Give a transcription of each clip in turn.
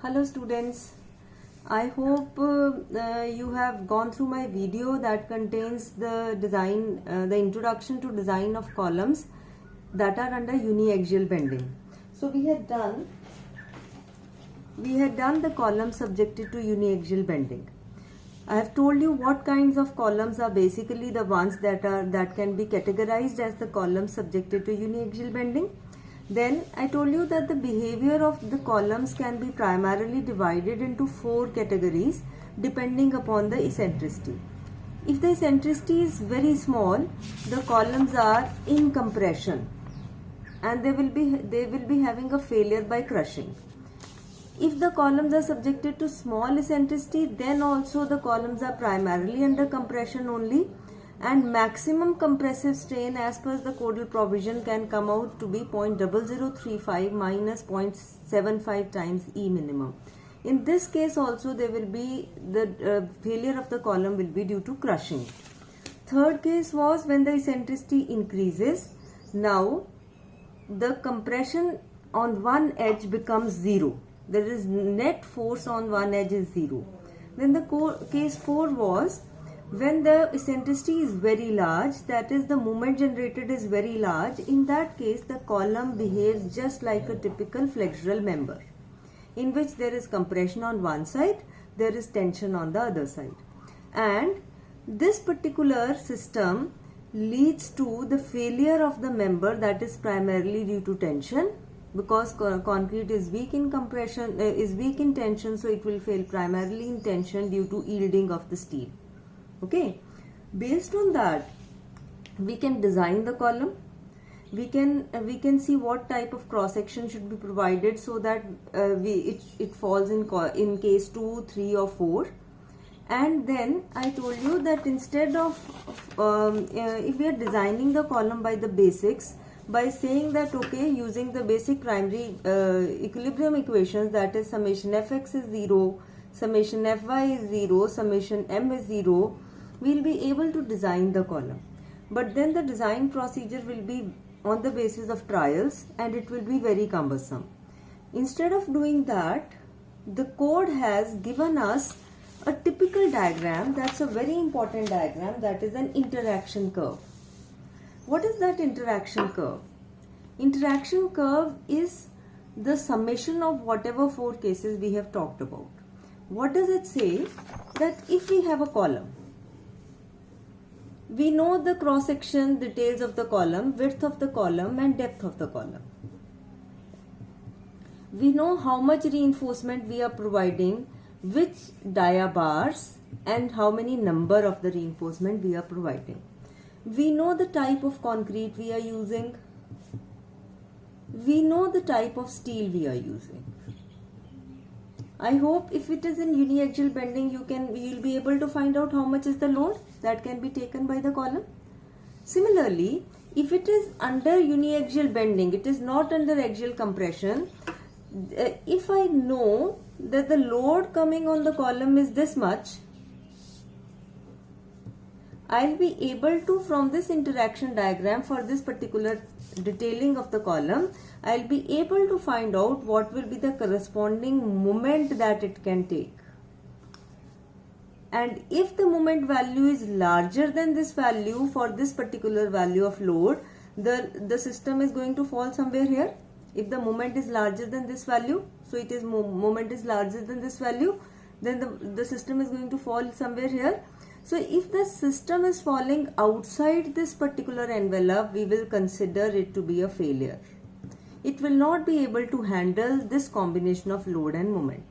Hello students, I hope you have gone through my video that contains the introduction to design of columns that are under uniaxial bending. So we had done the columns subjected to uniaxial bending. I have told you what kinds of columns are basically the ones that can be categorized as the columns subjected to uniaxial bending. Then I told you that the behavior of the columns can be primarily divided into 4 categories depending upon the eccentricity. If the eccentricity is very small, the columns are in compression and they will be having a failure by crushing. If the columns are subjected to small eccentricity, then also the columns are primarily under compression only, and maximum compressive strain as per the codal provision can come out to be 0.0035 minus 0.75 times E minimum. In this case also there will be the failure of the column will be due to crushing. Third case was when the eccentricity increases. Now the compression on one edge becomes 0. There is net force on one edge is 0. Then the case 4 was when the eccentricity is very large, that is the moment generated is very large. In that case the column behaves just like a typical flexural member, in which there is compression on one side, there is tension on the other side, and this particular system leads to the failure of the member, that is primarily due to tension, because concrete is weak in compression, is weak in tension, so it will fail primarily in tension due to yielding of the steel. Okay, based on that we can design the column. We can see what type of cross section should be provided so that it falls in case 2, 3 or 4. And then I told you that instead of if we are designing the column by the basics, by saying that okay, using the basic primary equilibrium equations, that is summation fx is 0, summation fy is 0, summation m is 0, we will be able to design the column. But then the design procedure will be on the basis of trials and it will be very cumbersome. Instead of doing that, the code has given us a typical diagram, that's a very important diagram, that is an interaction curve. What is that interaction curve? Interaction curve is the summation of whatever 4 cases we have talked about. What does it say? That if we have a column, we know the cross section details of the column, width of the column and depth of the column. We know how much reinforcement we are providing, which dia bars and how many number of the reinforcement we are providing. We know the type of concrete we are using. We know the type of steel we are using. I hope if it is in uniaxial bending, you will be able to find out how much is the load that can be taken by the column. Similarly, if it is under uniaxial bending, it is not under axial compression. If I know that the load coming on the column is this much, I'll be able to, from this interaction diagram for this particular detailing of the column, I'll be able to find out what will be the corresponding moment that it can take. And if the moment value is larger than this value for this particular value of load, the system is going to fall somewhere here. If the moment is larger than this value, so it is moment is larger than this value, then the system is going to fall somewhere here. So if the system is falling outside this particular envelope, we will consider it to be a failure. It will not be able to handle this combination of load and moment.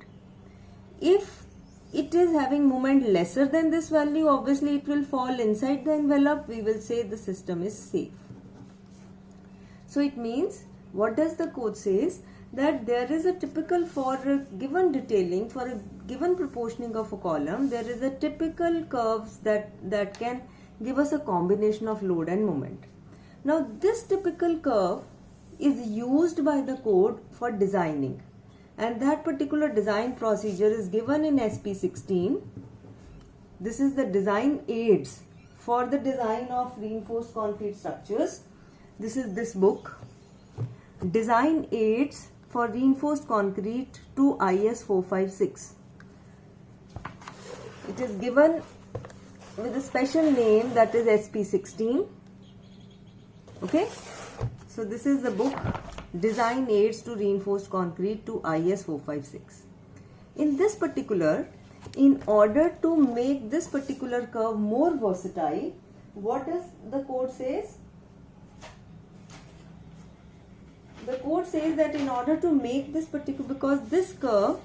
If it is having moment lesser than this value, obviously it will fall inside the envelope. We will say the system is safe. So it means, what does the code says? That there is a typical, for a given detailing, for a given proportioning of a column, there is a typical curves that can give us a combination of load and moment. Now this typical curve is used by the code for designing, and that particular design procedure is given in SP16. This is the design aids for the design of reinforced concrete structures. This is this book, Design Aids for reinforced concrete to IS 456. It is given with a special name, that is SP16. Okay, so this is the book Design Aids to Reinforced Concrete to IS 456. In this particular, in order to make this particular curve more versatile, what does the code says? The code says that in order to make this particular, because this curve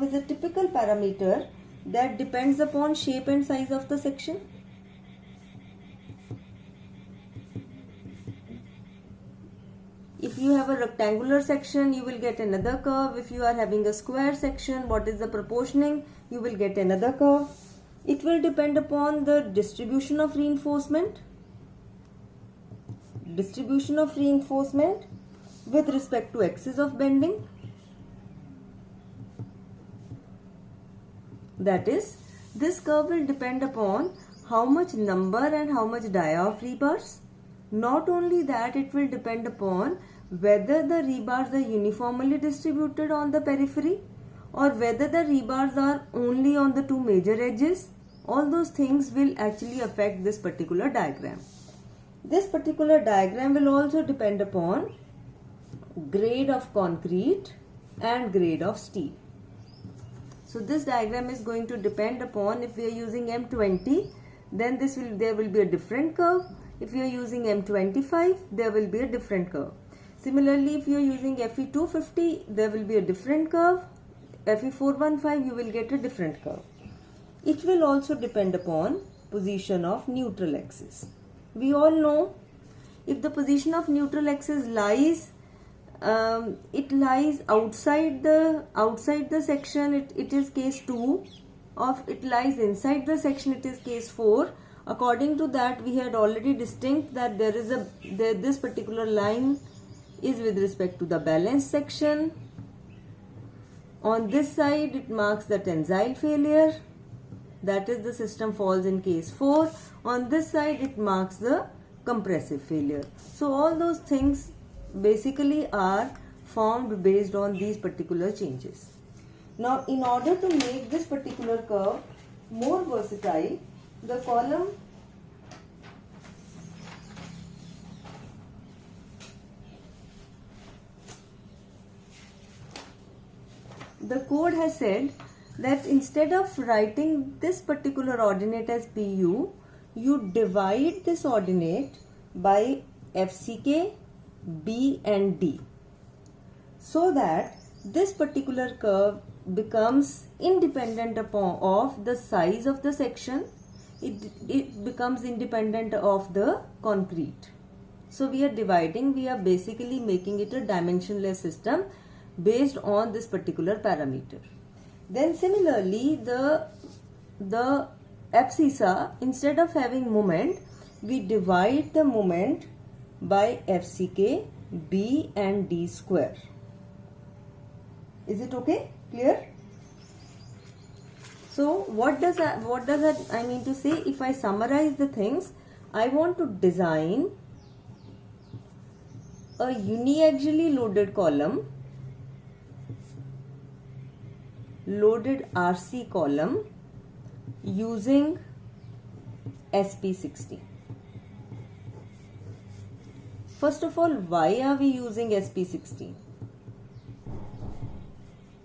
is a typical parameter that depends upon shape and size of the section. If you have a rectangular section, you will get another curve. If you are having a square section, what is the proportioning? You will get another curve. It will depend upon the distribution of reinforcement. Distribution of reinforcement with respect to axis of bending. That is, this curve will depend upon how much number and how much dia of rebars. Not only that, it will depend upon whether the rebars are uniformly distributed on the periphery or whether the rebars are only on the two major edges. All those things will actually affect this particular diagram. This particular diagram will also depend upon grade of concrete and grade of steel. So this diagram is going to depend upon, if we are using M20, then there will be a different curve. If you are using M25, there will be a different curve. Similarly, if you are using Fe250, there will be a different curve. Fe415, you will get a different curve. It will also depend upon position of neutral axis. We all know, if the position of neutral axis lies, it lies outside the section, it is case 2. If it lies inside the section, it is case 4. According to that, we had already distinct that this particular line is with respect to the balanced section. On this side, it marks the tensile failure. That is, the system falls in case 4. On this side, it marks the compressive failure. So all those things basically are formed based on these particular changes. Now, in order to make this particular curve more versatile, the code has said that instead of writing this particular ordinate as PU, you divide this ordinate by FCK, B and D, so that this particular curve becomes independent of the size of the section. It becomes independent of the concrete. So we are dividing, we are basically making it a dimensionless system based on this particular parameter. Then similarly, the abscissa, instead of having moment, we divide the moment by FCK, B and D square. Is it okay? Clear? So what does that I mean to say? If I summarize the things, I want to design a uniaxially loaded column, loaded RC column using SP16. First of all, why are we using SP16?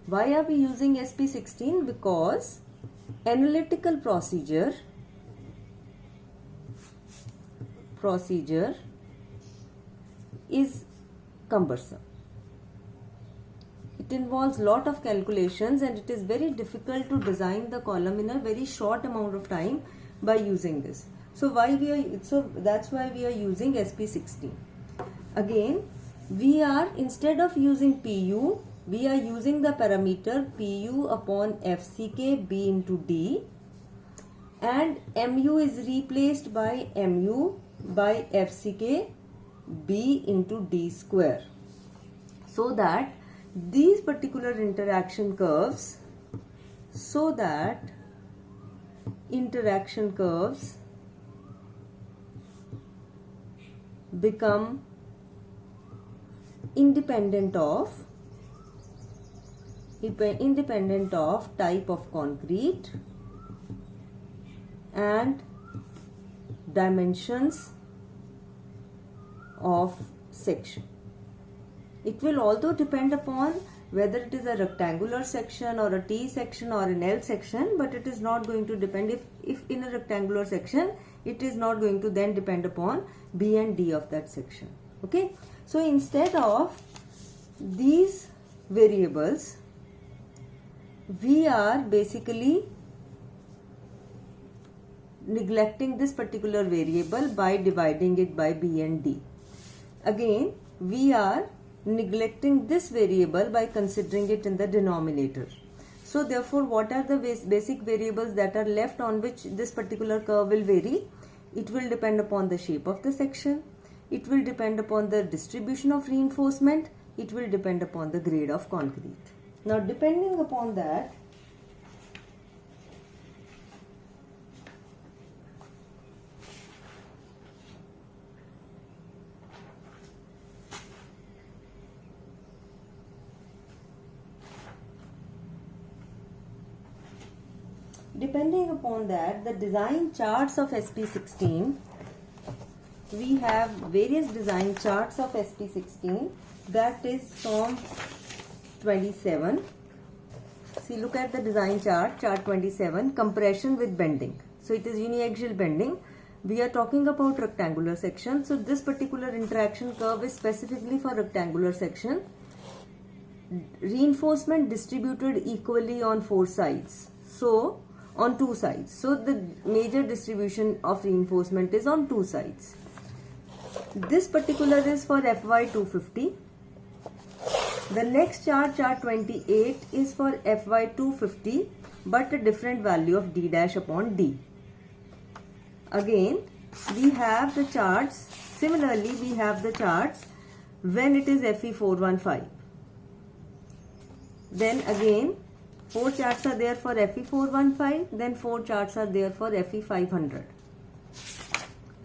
Why are we using SP16? Because analytical procedure is cumbersome. It involves lot of calculations and it is very difficult to design the column in a very short amount of time by using this. So that's why we are using SP16. Again, we are, instead of using PU, we are using the parameter PU upon FCK B into D, and MU is replaced by MU by FCK B into D square, so that these particular interaction curves become independent of type of concrete and dimensions of section. It will also depend upon whether it is a rectangular section or a T section or an L section, but it is not going to depend if in a rectangular section, it is not going to then depend upon B and D of that section. Okay, so instead of these variables, we are basically neglecting this particular variable by dividing it by B and D. Again, we are neglecting this variable by considering it in the denominator. So therefore, what are the basic variables that are left on which this particular curve will vary? It will depend upon the shape of the section, it will depend upon the distribution of reinforcement, it will depend upon the grade of concrete. Now, depending upon that, the design charts of SP16, we have various design charts of SP16, that is from 27. See, look at the design chart, chart 27, compression with bending. So it is uniaxial bending. We are talking about rectangular section. So this particular interaction curve is specifically for rectangular section. Reinforcement distributed equally on four sides. So on two sides. So the major distribution of reinforcement is on two sides. This particular is for FY 250. The next chart, chart 28, is for FY 250 but a different value of D dash upon D. Again, we have the charts. Similarly, we have the charts when it is FE 415. Then again, 4 charts are there for FE 415, then 4 charts are there for FE 500.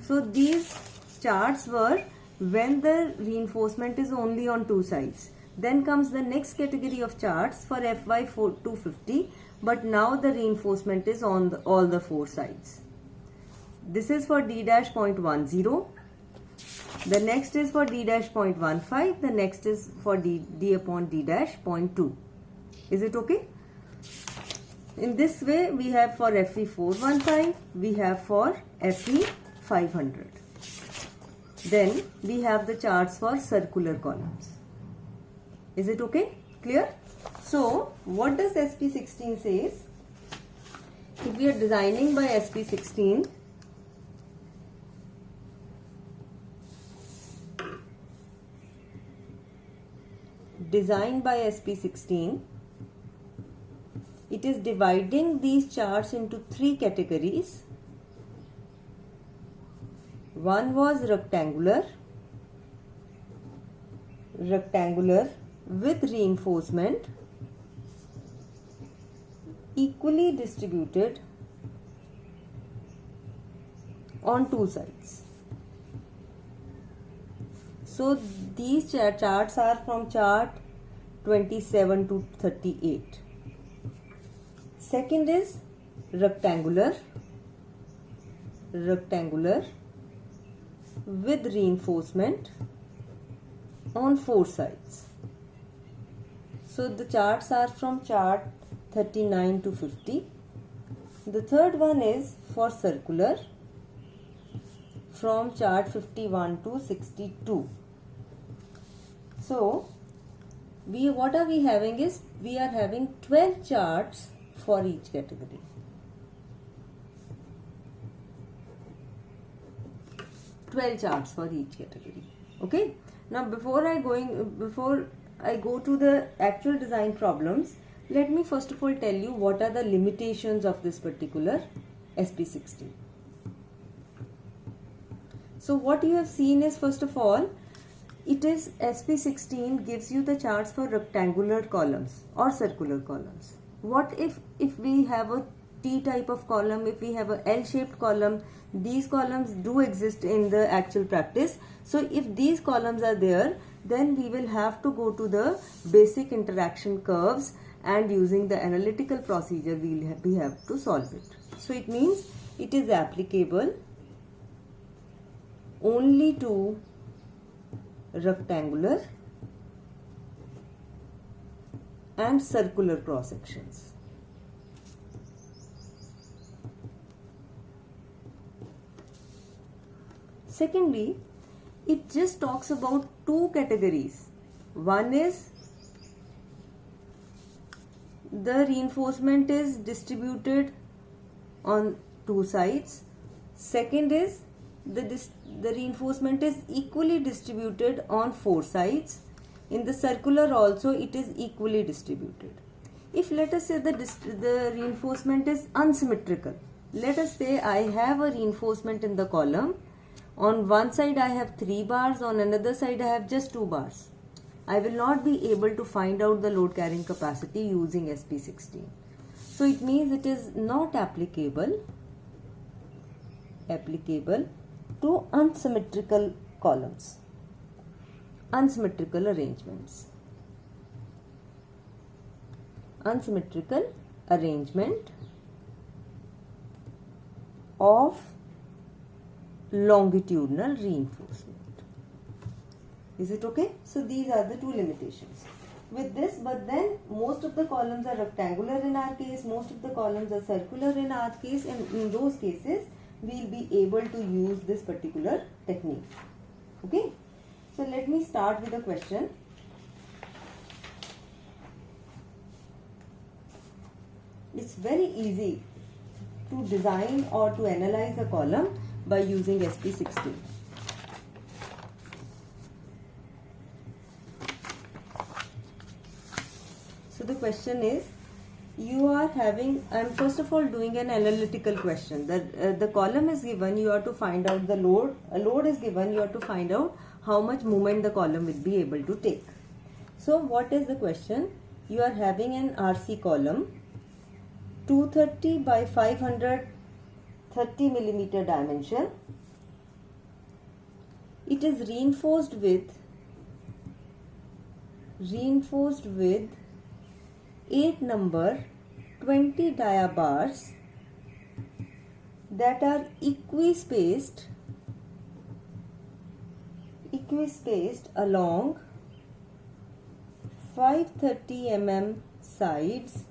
So these charts were when the reinforcement is only on two sides. Then comes the next category of charts for FY 250, but now the reinforcement is on all the four sides. This is for D dash 0.10. The next is for D dash 0.15. The next is for D upon D dash 0.2. Is it okay? In this way, we have for FE 415, we have for FE 500. Then we have the charts for circular columns. Is it okay? Clear? So, what does SP16 says? If we are designing by SP16, it is dividing these charts into three categories. One was rectangular with reinforcement equally distributed on two sides. So these charts are from chart 27 to 38. Second is rectangular with reinforcement on four sides. So the charts are from chart 39 to 50. The third one is for circular from chart 51 to 62. So what are we having is we are having 12 charts for each category. 12 charts for each category. Okay. Now before I go to the actual design problems, let me first of all tell you what are the limitations of this particular SP16. So what you have seen is, first of all, it is SP16 gives you the charts for rectangular columns or circular columns. What if we have a T type of column, if we have a L-shaped column? These columns do exist in the actual practice. So if these columns are there, then we will have to go to the basic interaction curves, and using the analytical procedure we have to solve it. So it means it is applicable only to rectangular and circular cross sections. Secondly, it just talks about two categories. One is the reinforcement is distributed on two sides. Second is the reinforcement is equally distributed on four sides. In the circular also it is equally distributed. If let us say the reinforcement is unsymmetrical, let us say I have a reinforcement in the column. On one side I have 3 bars, on another side I have just 2 bars. I will not be able to find out the load carrying capacity using SP16. So it means it is not applicable to unsymmetrical columns, unsymmetrical arrangements. Unsymmetrical arrangement of longitudinal reinforcement. Is it okay? So these are the two limitations with this, but then most of the columns are rectangular in our case, most of the columns are circular in our case, and in those cases we will be able to use this particular technique. Okay, so let me start with a question. It's very easy to design or to analyze a column by using SP16. So the question is, you are having, I am first of all doing an analytical question. The column is given, you have to find out the load. A load is given, you have to find out how much moment the column will be able to take. So what is the question? You are having an RC column, 230 by 530 millimeter dimension. It is reinforced with 8 number 20 dia bars that are equispaced along 530 mm sides.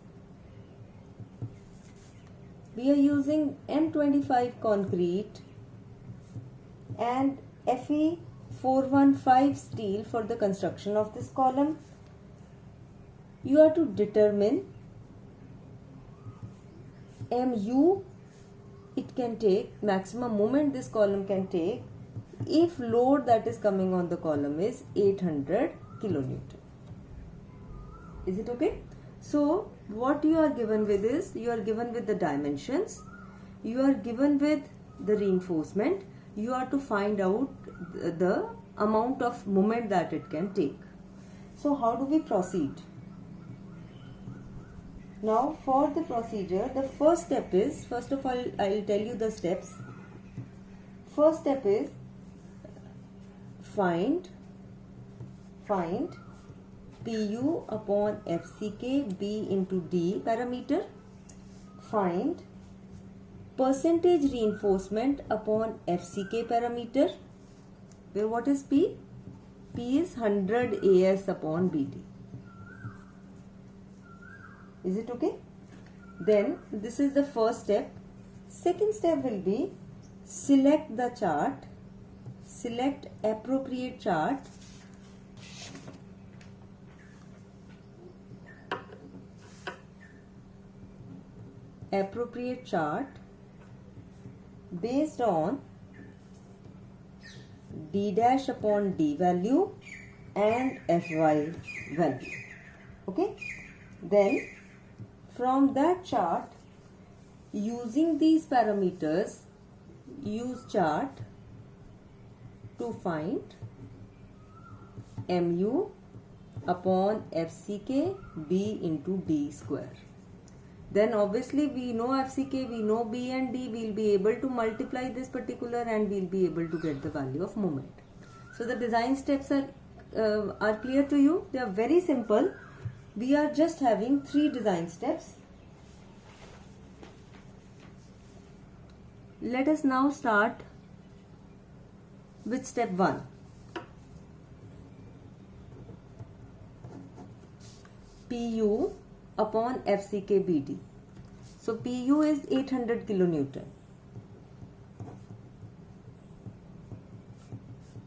We are using M25 concrete and Fe 415 steel for the construction of this column. You have to determine mu it can take, maximum moment this column can take if load that is coming on the column is 800 kilonewton. Is it okay? So what you are given with is, you are given with the dimensions, you are given with the reinforcement, you are to find out the amount of moment that it can take. So how do we proceed? Now for the procedure, the first step is, first of all I will tell you the steps. First step is find PU upon FCK B into D parameter. Find percentage reinforcement upon FCK parameter, where what is P? P is 100 AS upon BD. Is it okay? Then this is the first step. Second step will be select the chart, select appropriate chart. Appropriate chart based on D dash upon D value and Fy value. Okay. Then from that chart, using these parameters, use chart to find mu upon FCK B into D square. Then obviously we know FCK, we know B and D, we will be able to multiply this particular and we will be able to get the value of moment. So the design steps are are clear to you? They are very simple. We are just having 3 design steps. Let us now start with step 1. PU upon FCK BD. So PU is 800 kilonewton.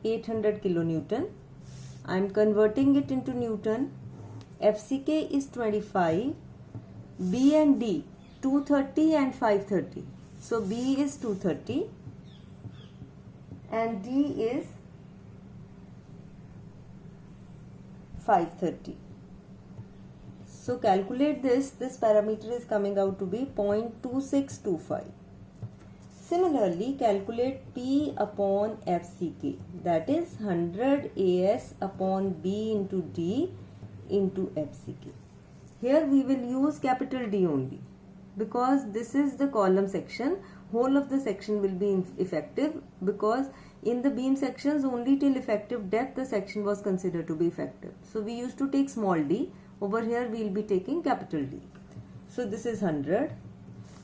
800 kilonewton. I am converting it into Newton. FCK is 25. B and D 230 and 530. So B is 230 and D is 530. So calculate this. This parameter is coming out to be 0.2625. Similarly, calculate P upon FCK, that is 100 AS upon B into D into FCK. Here we will use capital D only because this is the column section. Whole of the section will be effective because in the beam sections only till effective depth the section was considered to be effective. So we used to take small d. Over here we will be taking capital D. So this is 100.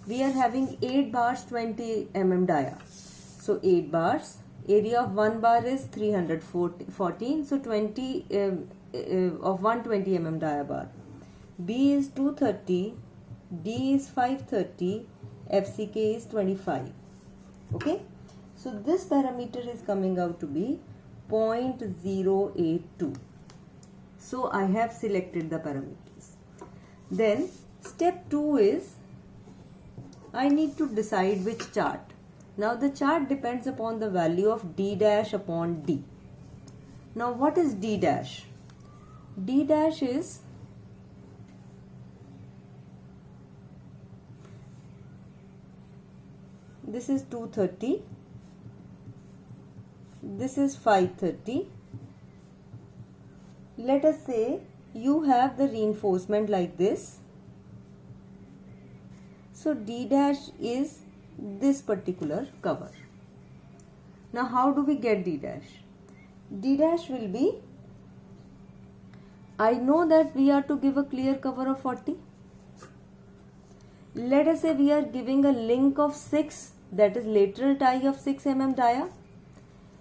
We are having 8 bars 20 mm dia. So 8 bars. Area of 1 bar is 314. So 20 of 120 mm dia bar. B is 230. D is 530. FCK is 25. Okay. So this parameter is coming out to be 0.082. So I have selected the parameters. Then step 2 is I need to decide which chart. Now the chart depends upon the value of D dash upon D. Now what is D dash? D dash is this is 230. This is 530. Let us say you have the reinforcement like this. So D dash is this particular cover. Now how do we get D dash? D dash will be, I know that we are to give a clear cover of 40. Let us say we are giving a link of 6, that is lateral tie of 6 mm dia,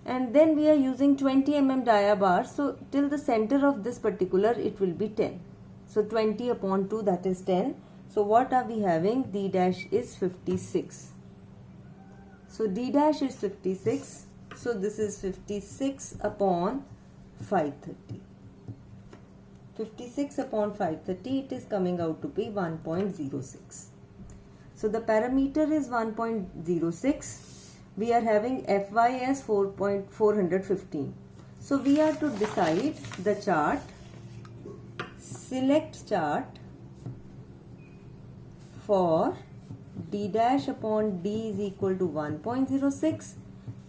and then we are using 20 mm dia bar. So till the center of this particular it will be 10. So 20 upon 2, that is 10. So what are we having? D dash is 56. So D dash is 56. So this is 56 upon 530. 56 upon 530, it is coming out to be 1.06. So the parameter is 1.06. We are having Fy as 4.415. So we are to decide the chart. Select chart for D dash upon D is equal to 1.06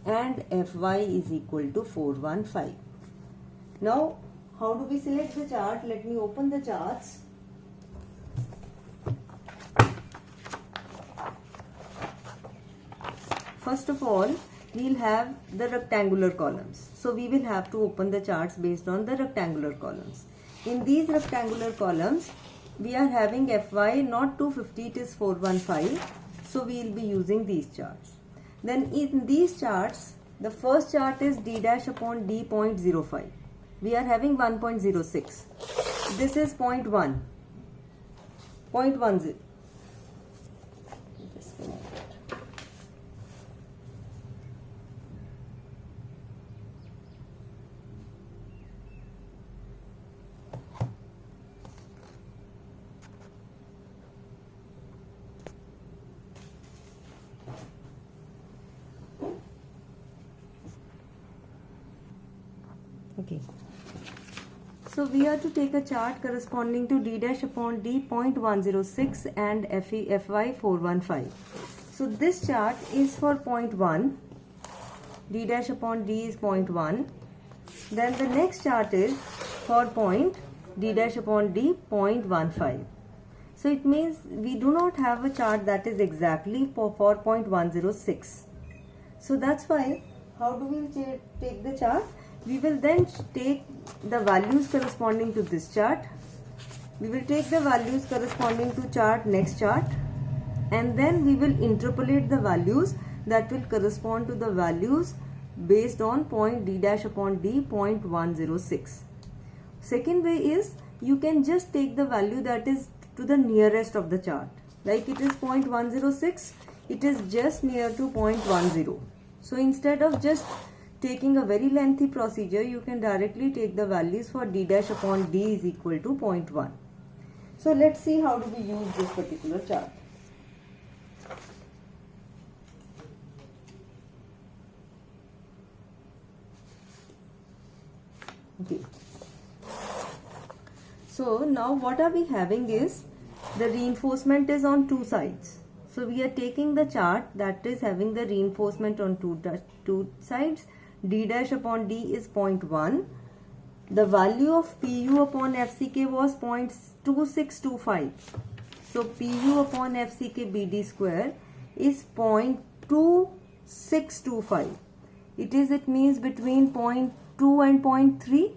and Fy is equal to 415. Now how do we select the chart? Let me open the charts. First of all, we will have the rectangular columns. So we will have to open the charts based on the rectangular columns. In these rectangular columns, we are having Fy not 250, it is 415. So we will be using these charts. Then in these charts, the first chart is D dash upon D 0.05. We are having 1.06. This is 0.1. 0.10. Okay. So we are to take a chart corresponding to D dash upon D 0.106 and Fy 415. So this chart is for 0.1. D dash upon D is 0.1. Then the next chart is for D dash upon D 0.15. So it means we do not have a chart that is exactly for 0.106. So that's why, how do we take the chart? We will then take the values corresponding to this chart. We will take the values corresponding to chart, next chart, and then we will interpolate the values that will correspond to the values based on point d dash upon d 0.106. Second way is you can just take the value that is to the nearest of the chart. Like it is 0.106, it is just near to 0.10. So instead of just taking a very lengthy procedure, you can directly take the values for d dash upon d is equal to 0.1. So let's see how do we use this particular chart. Okay. So now what are we having is the reinforcement is on two sides. So we are taking the chart that is having the reinforcement on two sides. D dash upon D is 0.1. The value of PU upon FCK was 0.2625. So PU upon FCK BD square is 0.2625. It means between 0.2 and 0.3.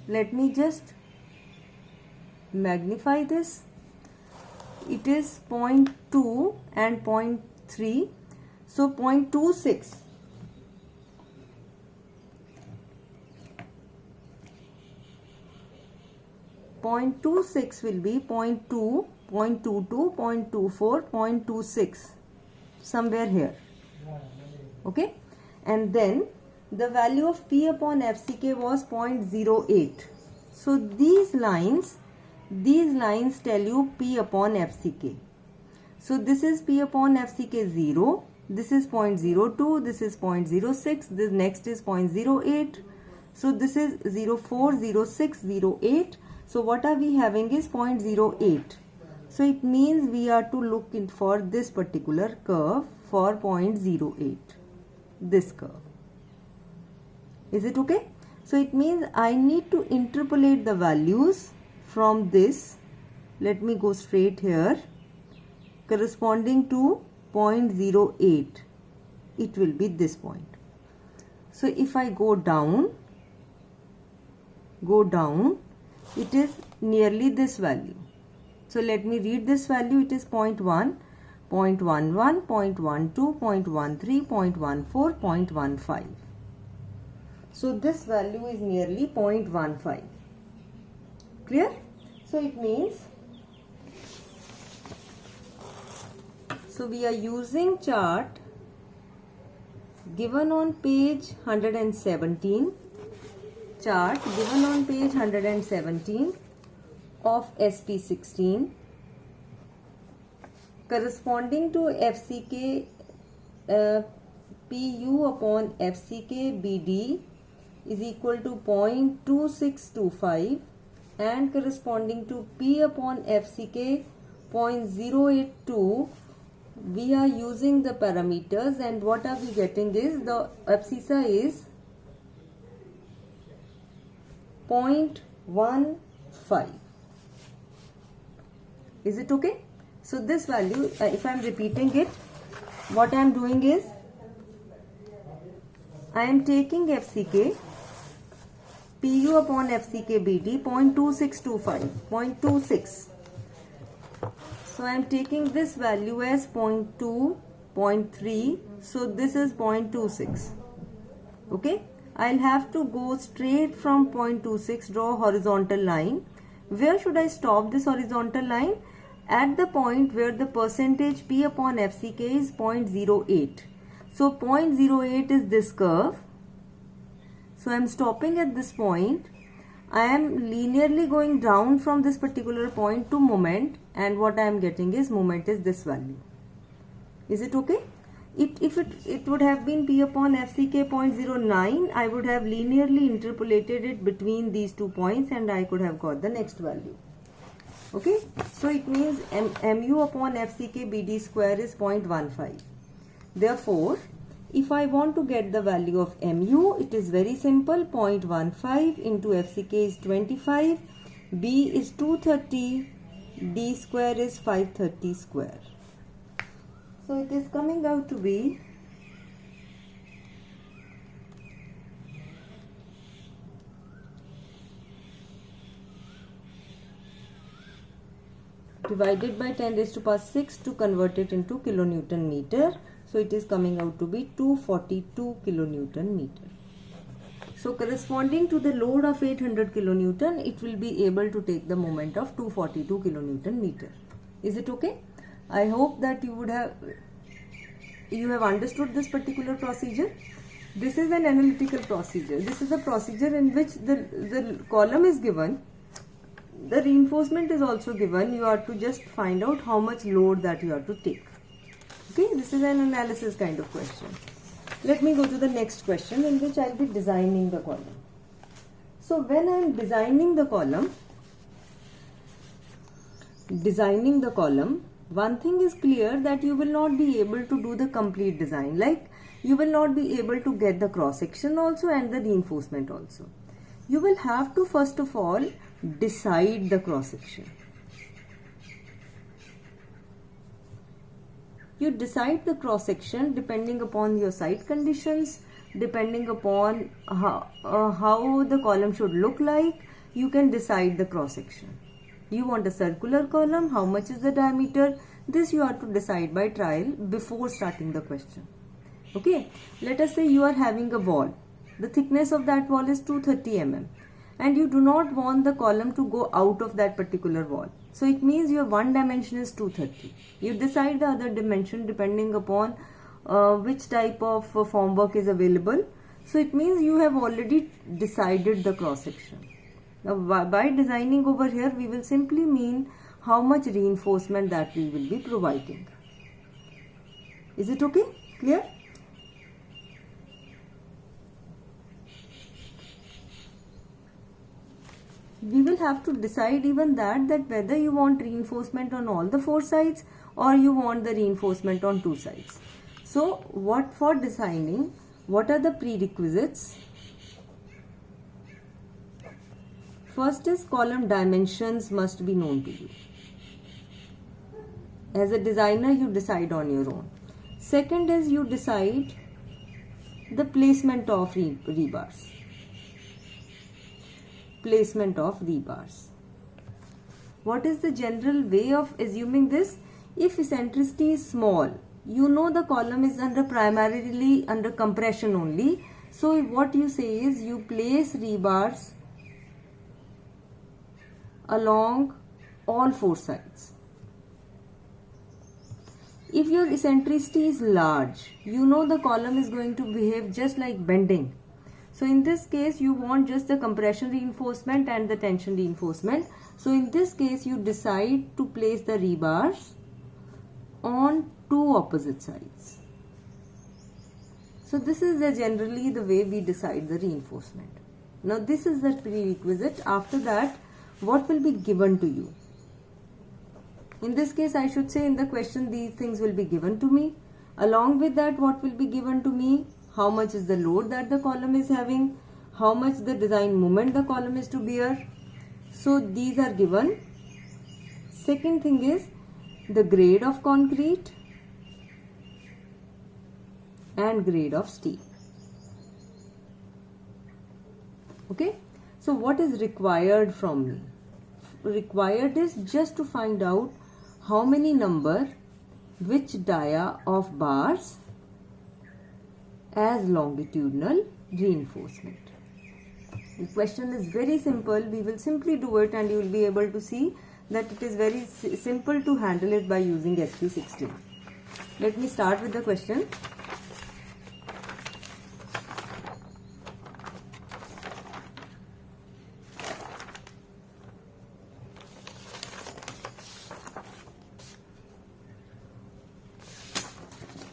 Let me just magnify this. It is 0.2 and 0.3. So 0.26. 0.26 will be 0.2, 0.22, 0.24, 0.26, somewhere here. Okay, and then the value of P upon FCK was 0.08. So these lines tell you P upon FCK. So this is P upon FCK 0, this is 0.02, this is 0.06, this next is 0.08. So this is 04, 06, 08. So what are we having is 0.08. So it means we are to look in for this particular curve for 0.08. This curve. Is it okay? So it means I need to interpolate the values from this. Let me go straight here. Corresponding to 0.08. It will be this point. So if I go down, it is nearly this value. So let me read this value. It is 0.1, 0.11, 0.12, 0.13, 0.14, 0.15. So this value is nearly 0.15. Clear? So it means, so we are using chart given on page 117. Chart given on page 117 of SP16 corresponding to FCK PU upon FCK BD is equal to 0.2625 and corresponding to P upon FCK 0.082. We are using the parameters, and what are we getting is the abscissa is 0.15. Is it okay? So this value, if I am repeating it, what I am doing is I am taking FCK PU upon FCK BD 0.2625, 0.26. So I am taking this value as 0.2, 0.3. So this is 0.26. Okay. I'll have to go straight from 0.26, draw a horizontal line. Where should I stop this horizontal line? At the point where the percentage P upon FCK is 0.08. So 0.08 is this curve. So I am stopping at this point. I am linearly going down from this particular point to moment, and what I am getting is moment is this value. Is it okay? If it would have been P upon FCK 0.09, I would have linearly interpolated it between these 2 points and I could have got the next value. Okay, so it means MU upon FCK BD square is 0.15. Therefore, if I want to get the value of MU, it is very simple. 0.15 into FCK is 25, B is 230, D square is 530 square. So it is coming out to be divided by 10 raised to power 6 to convert it into kilonewton meter. So it is coming out to be 242 kilonewton meter. So corresponding to the load of 800 kilonewton, it will be able to take the moment of 242 kilonewton meter. Is it okay? I hope that you have understood this particular procedure. This is an analytical procedure. This is a procedure in which the column is given. The reinforcement is also given. You have to just find out how much load that you have to take. Okay, this is an analysis kind of question. Let me go to the next question in which I will be designing the column. So when I am designing the column, one thing is clear, that you will not be able to do the complete design. Like, you will not be able to get the cross section also and the reinforcement also. You will have to first of all decide the cross section. You decide the cross section depending upon your site conditions, depending upon how the column should look like. You can decide the cross section. You want a circular column, how much is the diameter? This you have to decide by trial before starting the question. Okay, let us say you are having a wall. The thickness of that wall is 230 mm and you do not want the column to go out of that particular wall. So it means your one dimension is 230. You decide the other dimension depending upon which type of formwork is available. So it means you have already decided the cross section. Now by designing over here, we will simply mean how much reinforcement that we will be providing. Is it okay? Clear? We will have to decide even that whether you want reinforcement on all the 4 sides or you want the reinforcement on 2 sides. So what for designing, what are the prerequisites? First is column dimensions must be known to you. As a designer, you decide on your own. Second is you decide the placement of rebars. Placement of rebars. What is the general way of assuming this? If eccentricity is small, you know the column is primarily under compression only. So what you say is you place rebars along all 4 sides. If your eccentricity is large, you know the column is going to behave just like bending. So in this case, you want just the compression reinforcement and the tension reinforcement. So in this case, you decide to place the rebars on 2 opposite sides. So this is generally the way we decide the reinforcement. Now this is the prerequisite. After that, what will be given to you? In this case, I should say in the question, these things will be given to me. Along with that, what will be given to me? How much is the load that the column is having? How much the design moment the column is to bear? So these are given. Second thing is the grade of concrete and grade of steel. Okay. So what is required from me? Required is just to find out how many number, which dia of bars as longitudinal reinforcement. The question is very simple. We will simply do it and you will be able to see that it is very simple to handle it by using SP16. Let me start with the question.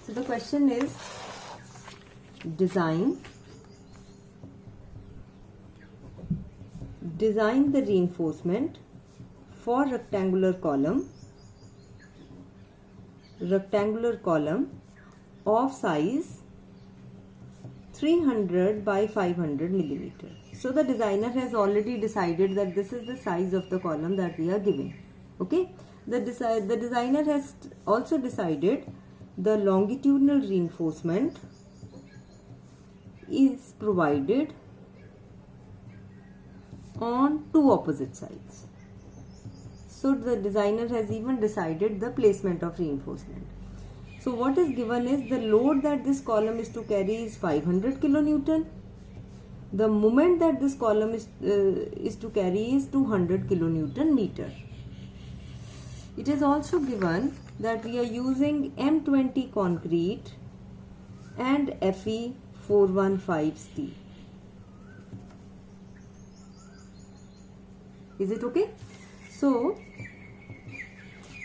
So the question is design the reinforcement for rectangular column of size 300 by 500 millimeter. So the designer has already decided that this is the size of the column that we are giving. Okay, the designer has also decided the longitudinal reinforcement is provided on 2 opposite sides. So the designer has even decided the placement of reinforcement. So what is given is the load that this column is to carry is 500 kilonewton. The moment that this column is to carry is 200 kilonewton meter. It is also given that we are using M20 concrete and Fe 415 steel. Is it okay? So,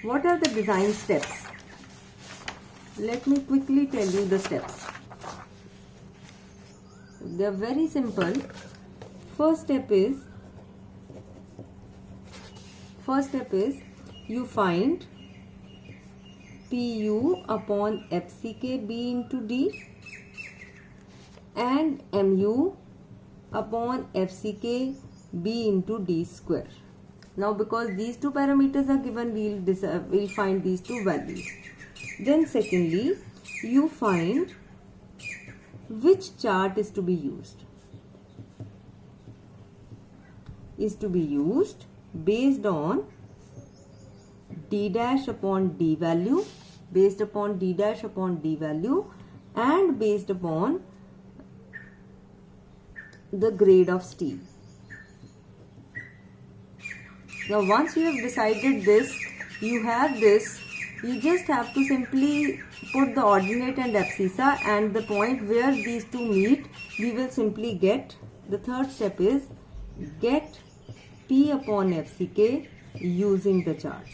what are the design steps? Let me quickly tell you the steps. They are very simple. First step is you find Pu upon FCK B into D and Mu upon FCK B into D square. Now because these two parameters are given, we'll find these two values. Then secondly, you find which chart is to be used. Is to be used based on D dash upon D value, based upon D dash upon D value, and based upon the grade of steel. Now once you have decided this, you have this, you just have to simply put the ordinate and abscissa, and the point where these two meet, we will simply get. The third step is get P upon FCK using the charts.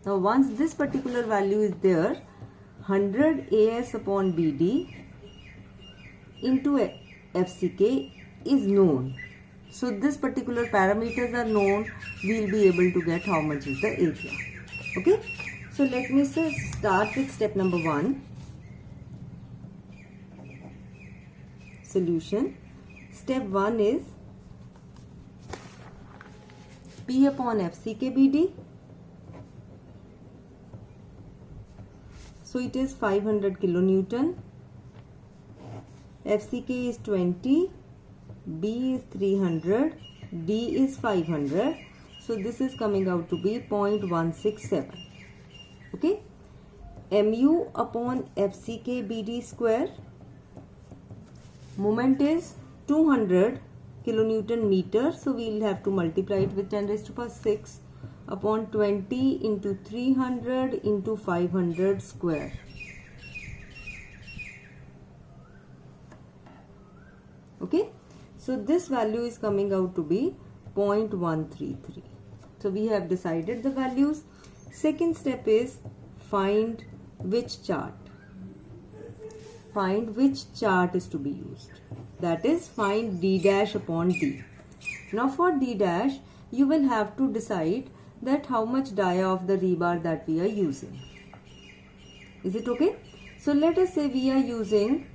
Now once this particular value is there, 100 AS upon BD into FCK is known. So this particular parameters are known, we will be able to get how much is the area. Okay. So let me start with step number 1. Solution. Step 1 is P upon FCK BD. So it is 500 kilonewton. FCK is 20. B is 300, D is 500, so this is coming out to be 0.167. Okay, Mu upon FCK BD square, moment is 200 kilonewton meter, so we will have to multiply it with 10 raised to power 6 upon 20 into 300 into 500 square. Okay. So this value is coming out to be 0.133. So we have decided the values. Second step is find which chart. Find which chart is to be used. That is, find D dash upon D. Now for D dash, you will have to decide that how much dia of the rebar that we are using. Is it okay? So let us say we are using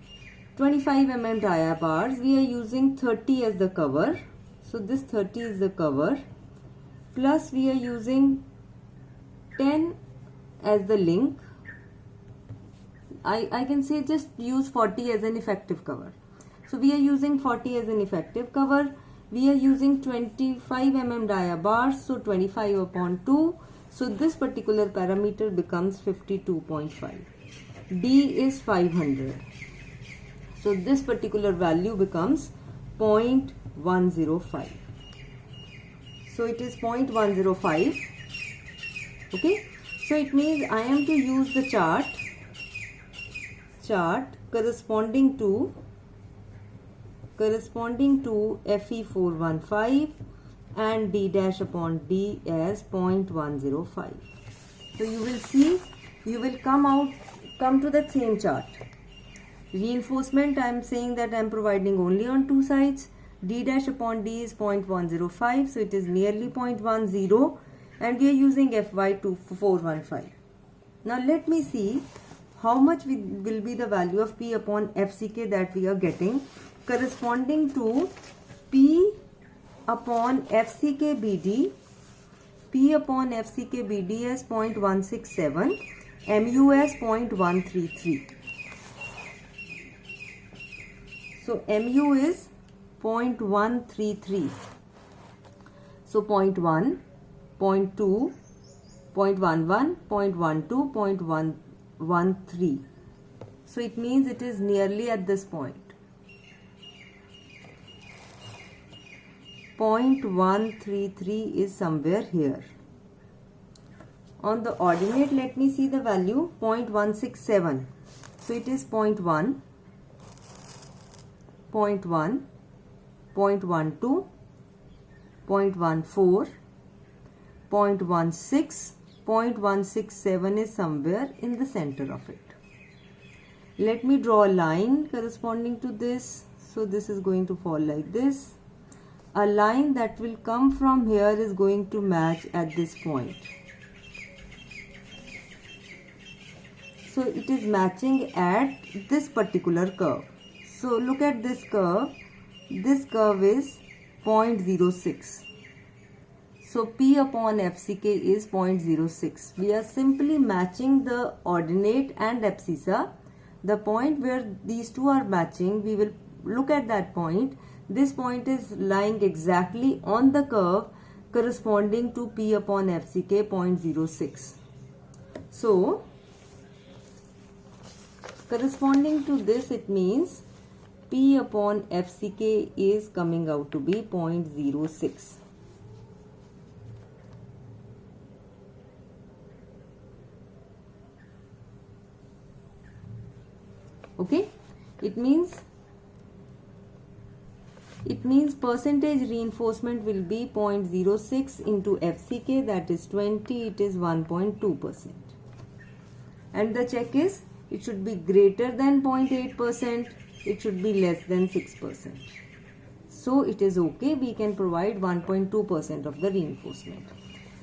25 mm dia bars, we are using 30 as the cover. So this 30 is the cover, plus we are using 10 as the link. I can say just use 40 as an effective cover. So we are using 40 as an effective cover. We are using 25 mm dia bars, so 25 upon 2. So this particular parameter becomes 52.5. D is 500. So this particular value becomes 0.105. So it is 0.105. Okay. So it means I am to use the chart corresponding to Fe415 and D dash upon D as 0.105. So you will see, you will come to the same chart. Reinforcement, I am saying that I am providing only on two sides. D dash upon D is 0.105, so it is nearly 0.10, and we are using Fy415. Now let me see how much will be the value of P upon FCK that we are getting corresponding to P upon FCK BD. P upon FCK BD as 0.167, Mu as 0.133. So Mu is 0.133. So 0.1, 0.2, 0.11, 0.12, 0.113. So it means it is nearly at this point. 0.133 is somewhere here. On the ordinate, let me see the value, 0.167. So it is 0.1, 0.1, 0.12, 0.14, 0.16, 0.167 is somewhere in the center of it. Let me draw a line corresponding to this. So this is going to fall like this. A line that will come from here is going to match at this point. So it is matching at this particular curve. So look at this curve. This curve is 0.06. So P upon FCK is 0.06. We are simply matching the ordinate and abscissa. The point where these two are matching, we will look at that point. This point is lying exactly on the curve corresponding to P upon FCK 0.06. So corresponding to this, it means P upon FCK is coming out to be 0.06. Okay, it means percentage reinforcement will be 0.06 into FCK, that is 20, it is 1.2%. And the check is, it should be greater than 0.8%, it should be less than 6%. So it is okay, we can provide 1.2% of the reinforcement.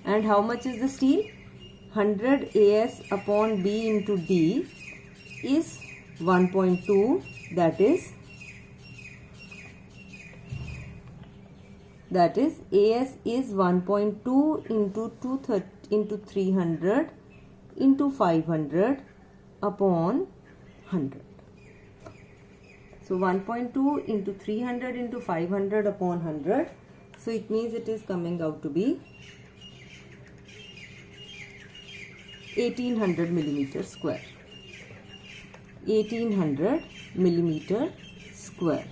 And how much is the steel? 100 AS upon B into D is 1.2, that is AS is 1.2 into 300 into 500 upon 100. So 1.2 into 300 into 500 upon 100. So it means it is coming out to be 1800 millimeter square. 1800 millimeter square.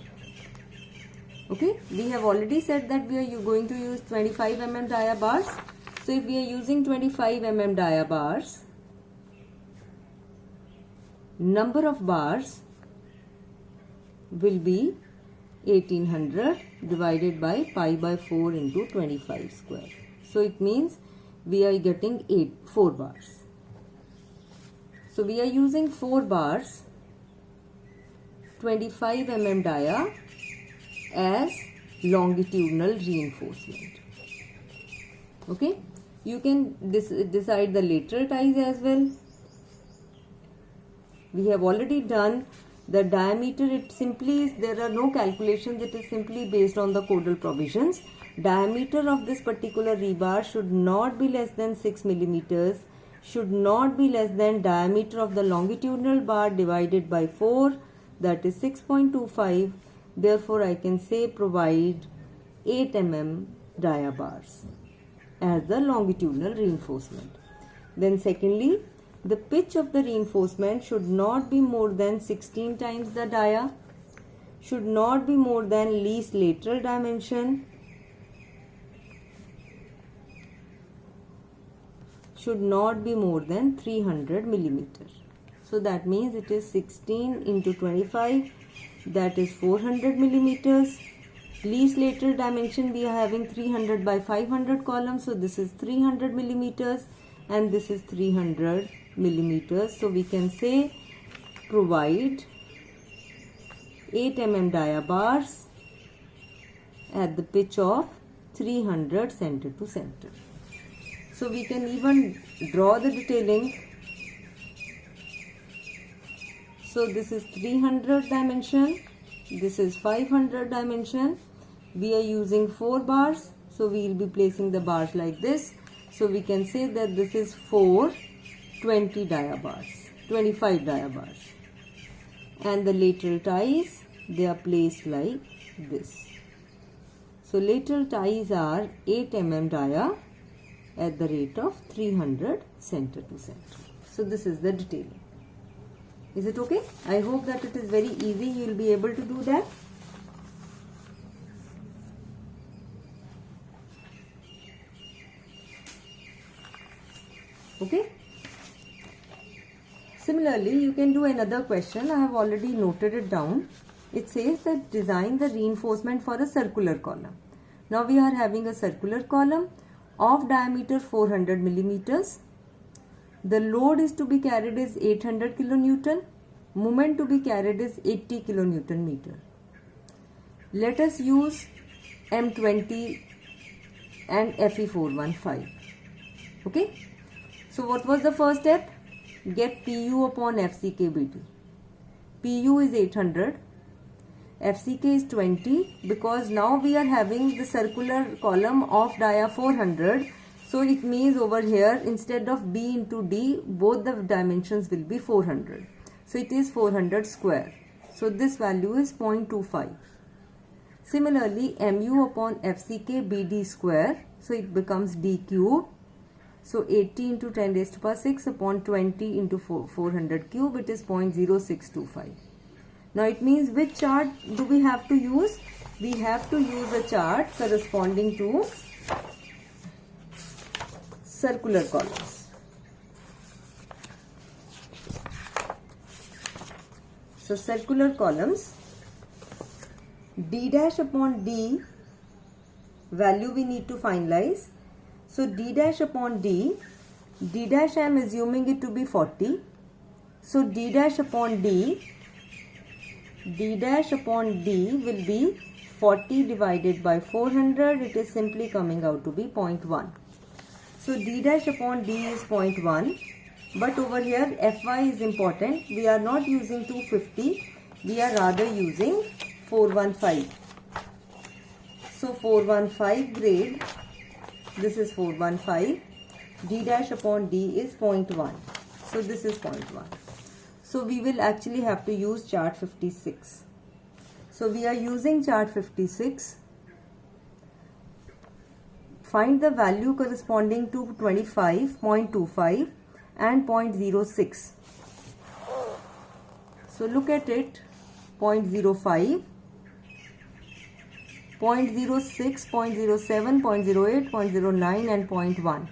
Okay, we have already said that we are going to use 25 mm dia bars. So if we are using 25 mm dia bars, number of bars will be 1800 divided by pi by 4 into 25 square. So it means we are getting 4 bars. So we are using 4 bars, 25 mm dia as longitudinal reinforcement. Okay, you can decide the lateral ties as well. We have already done the diameter. It simply is, there are no calculations, it is simply based on the codal provisions. Diameter of this particular rebar should not be less than 6 millimeters, should not be less than diameter of the longitudinal bar divided by 4, that is 6.25. Therefore I can say provide 8 mm dia bars as the longitudinal reinforcement. Then secondly, the pitch of the reinforcement should not be more than 16 times the dia, should not be more than least lateral dimension, should not be more than 300 millimeter. So that means it is 16 into 25, that is 400 millimeters. Least lateral dimension we are having 300 by 500 columns, so this is 300 millimeters and this is 300 millimeters. So we can say provide 8 mm dia bars at the pitch of 300 center to center. So we can even draw the detailing. So this is 300 dimension, this is 500 dimension. We are using 4 bars, so we will be placing the bars like this. So we can say that this is 4 20 dia bars, 25 dia bars. And the lateral ties, they are placed like this. So lateral ties are 8 mm dia at the rate of 300 center to center. So this is the detailing. Is it okay? I hope that it is very easy. You will be able to do that. Okay. Similarly, you can do another question. I have already noted it down. It says that design the reinforcement for a circular column. Now we are having a circular column of diameter 400 millimeters. The load is to be carried is 800 kilonewton. Moment to be carried is 80 kilonewton meter. Let us use M20 and Fe415. Okay. So what was the first step? Get PU upon FCKBD. PU is 800. FCK is 20 because now we are having the circular column of dia 400. So it means over here instead of B into D, both the dimensions will be 400. So it is 400 square. So this value is 0.25. Similarly, MU upon FCK BD square. So it becomes D cube. So 80 into 10 raised to power 6 upon 20 into 400 cube, it is 0.0625. Now it means which chart do we have to use? We have to use a chart corresponding to circular columns. So circular columns, D dash upon D value we need to finalize. So D dash upon D dash I am assuming it to be 40. So D dash upon D will be 40 divided by 400. It is simply coming out to be 0.1. So D dash upon D is 0.1. But over here Fy is important. We are not using 250. We are rather using 415. So 415 grade. This is 415. D dash upon D is 0.1. So this is 0.1. So we will actually have to use chart 56. So we are using chart 56. Find the value corresponding to 25, 0.25 and 0.06. So look at it. 0.05. 0.06, 0.07, 0.08, 0.09 and 0.1.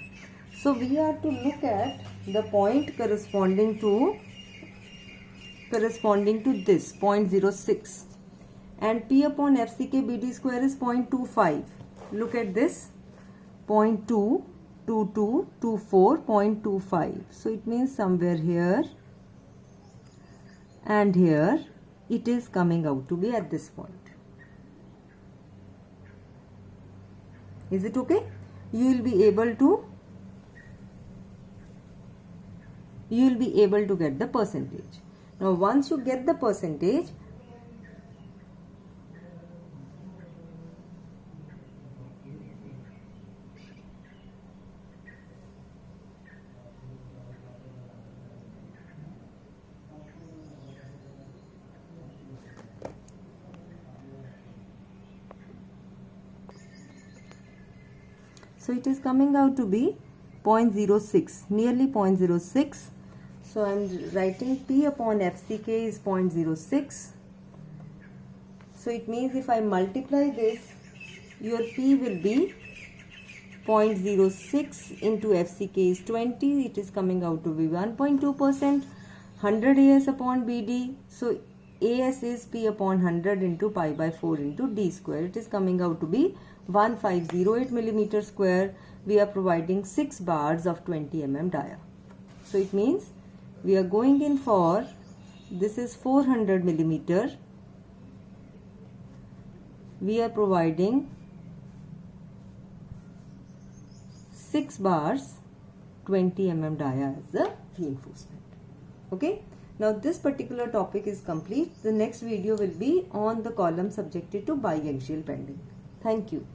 So we are to look at the point corresponding to this 0.06, and P upon FCK BD square is 0.25. Look at this, 0.2, 22, 24, 0.25. So it means somewhere here and here it is coming out to be at this point. Is it okay? You will be able to get the percentage. Now once you get the percentage, so it is coming out to be 0.06, nearly 0.06. So I am writing P upon FCK is 0.06. So it means if I multiply this, your P will be 0.06 into FCK is 20. It is coming out to be 1.2%. 100 AS upon BD. So AS is P upon 100 into pi by 4 into D square. It is coming out to be 1508 millimeter square. We are providing 6 bars of 20 mm dia. So it means we are going in for, this is 400 millimeter. We are providing 6 bars 20 mm dia as the reinforcement. Okay. Now this particular topic is complete. The next video will be on the column subjected to biaxial bending. Thank you.